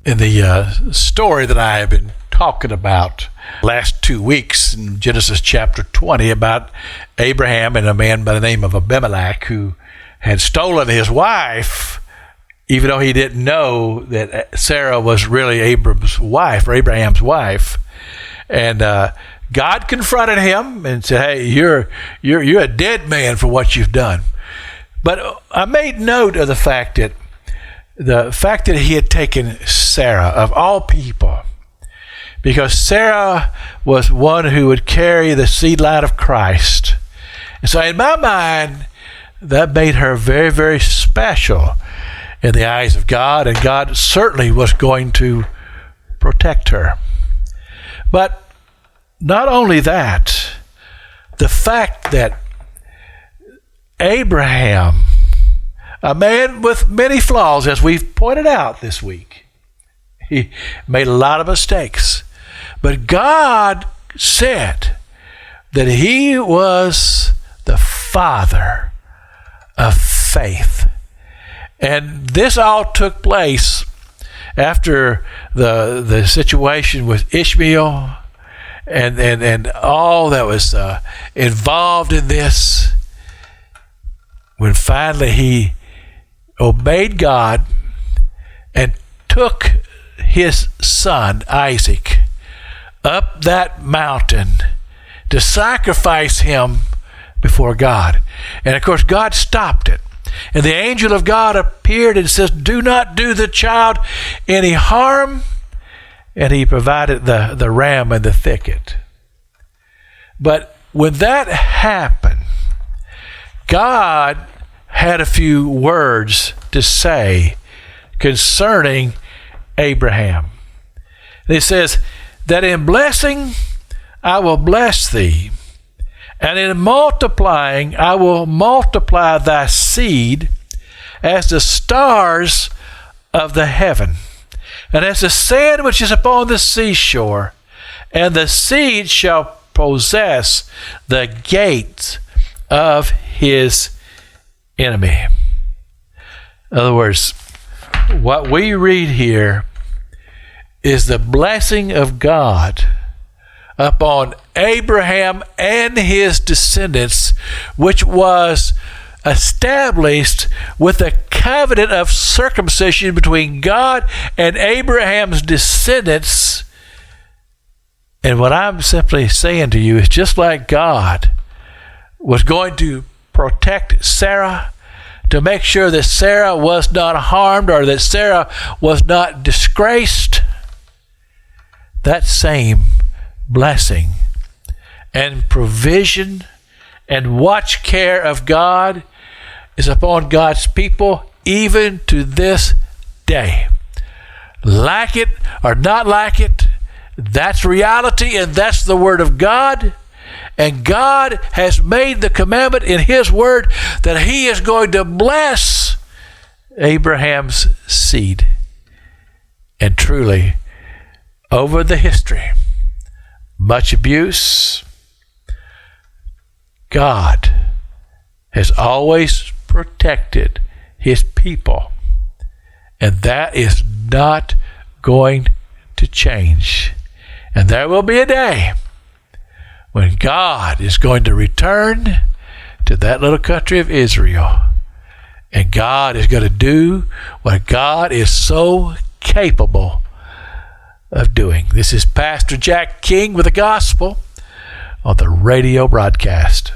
in the story that I have been talking about last 2 weeks in Genesis chapter 20 about Abraham and a man by the name of Abimelech who had stolen his wife, even though he didn't know that Sarah was really Abraham's wife. And God confronted him and said, "Hey, you're a dead man for what you've done." But I made note of the fact that he had taken Sarah, of all people, because Sarah was one who would carry the seed line of Christ. And so in my mind, that made her very, very special in the eyes of God, and God certainly was going to protect her. But not only that, the fact that Abraham, a man with many flaws, as we've pointed out this week, he made a lot of mistakes. But God said that he was the father of faith. And this all took place after the situation with Ishmael and all that was involved in this, when finally he obeyed God and took his son Isaac up that mountain to sacrifice him before God. And of course God stopped it. And the angel of God appeared and says, "Do not do the child any harm." And he provided the ram in the thicket. But when that happened, God had a few words to say concerning Abraham. And he says that in blessing I will bless thee, and in multiplying I will multiply thy seed as the stars of the heaven, and as the sand which is upon the seashore, and the seed shall possess the gates of his enemy. In other words, what we read here is the blessing of God upon Abraham and his descendants, which was established with a covenant of circumcision between God and Abraham's descendants. And what I'm simply saying to you is, just like God was going to protect Sarah, to make sure that Sarah was not harmed or that Sarah was not disgraced, that same blessing and provision and watch care of God is upon God's people even to this day. Like it or not like it, that's reality, and that's the Word of God. And God has made the commandment in His Word that He is going to bless Abraham's seed. And truly, over the history, much abuse, God has always protected His people. And that is not going to change. And there will be a day when God is going to return to that little country of Israel. And God is going to do what God is so capable of doing. This is Pastor Jack King with the gospel on the radio broadcast.